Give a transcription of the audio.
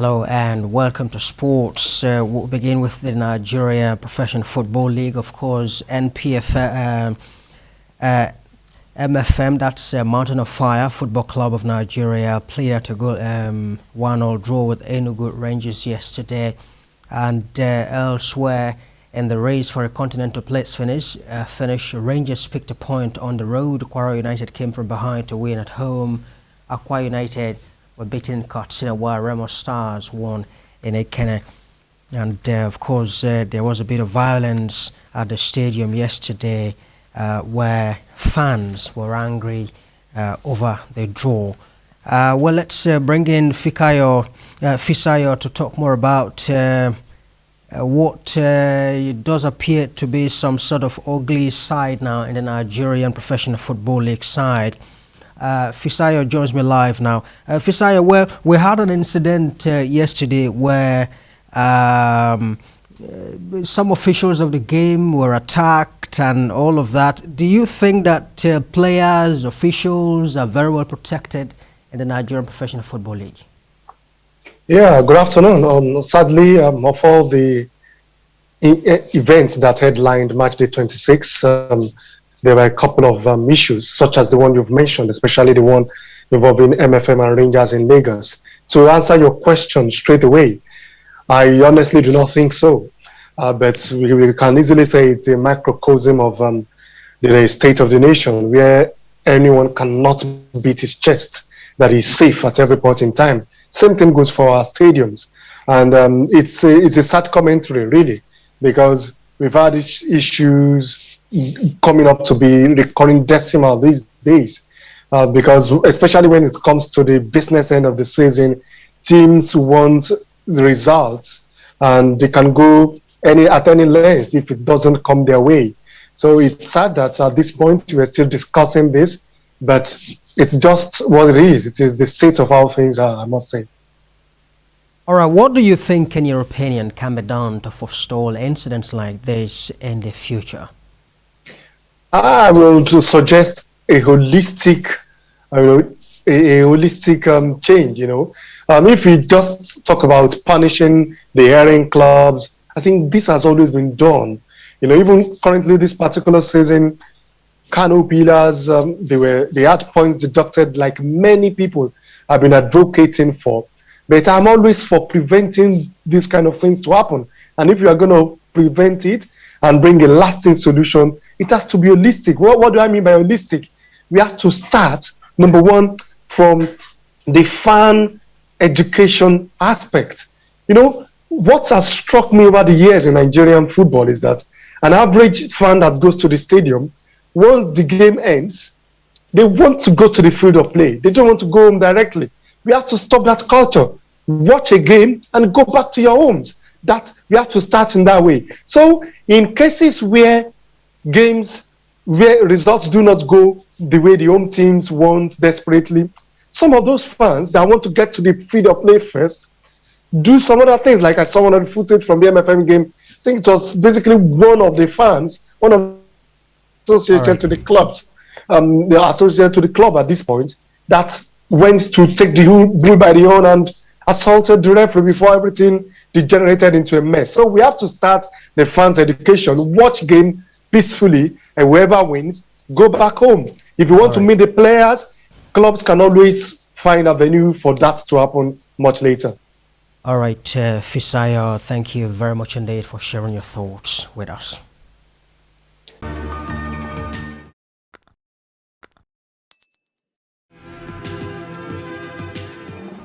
Hello and welcome to sports. We'll begin with the Nigeria Professional Football League, of course, NPFL, MFM, that's Mountain of Fire Football Club of Nigeria, played at a good 1-1 draw with Enugu Rangers yesterday. And elsewhere in the race for a Continental place finish, Rangers picked a point on the road. Kwara United came from behind to win at home. Akwa United were beaten Katsina and Remo Stars won in Ikenne. And of course, there was a bit of violence at the stadium yesterday where fans were angry over the draw. Well, let's bring in Fisayo to talk more about what does appear to be some sort of ugly side now in the Nigerian Professional Football League side. Fisayo joins me live now. Fisayo, well, we had an incident yesterday where some officials of the game were attacked and all of that. Do you think that players, officials are very well protected in the Nigerian Professional Football League? Yeah, good afternoon. Sadly, of all the events that headlined Match Day 26, there were a couple of issues, such as the one you've mentioned, especially the one involving MFM and Rangers in Lagos. To answer your question straight away, I honestly do not think so. But we can easily say it's a microcosm of the state of the nation, where anyone cannot beat his chest that is safe at every point in time. Same thing goes for our stadiums. And it's a sad commentary, really, because we've had issues coming up to be recurring decimal these days, because especially when it comes to the business end of the season, teams want the results and they can go at any length if it doesn't come their way. So it's sad that at this point we're still discussing this, but it's just what it is. It is the state of how things are, I must say. All right, what do you think, in your opinion, can be done to forestall incidents like this in the future? I will suggest a holistic, change. If we just talk about punishing the erring clubs, I think this has always been done. Even currently this particular season, Kano Pillars, they had points deducted, like many people have been advocating for. But I'm always for preventing these kind of things to happen. And if you are going to prevent it and bring a lasting solution, it has to be holistic. What do I mean by holistic? We have to start, number one, from the fan education aspect. What has struck me over the years in Nigerian football is that an average fan that goes to the stadium, once the game ends, they want to go to the field of play. They don't want to go home directly. We have to stop that culture. Watch a game and go back to your homes. That we have to start in that way. So in cases where results do not go the way the home teams want desperately, some of those fans that want to get to the field of play first do some other things. Like I saw one of the footage from the MFM game. I think it was basically one of the fans, one of the associated to the clubs, the associated to the club at this point, that went to take the bull by the horn and assaulted the referee before everything degenerated into a mess. So we have to start the fans' education, watch game peacefully, and whoever wins, go back home. If you want to meet the players, clubs can always find a venue for that to happen much later. All right, Fisayo, thank you very much indeed for sharing your thoughts with us.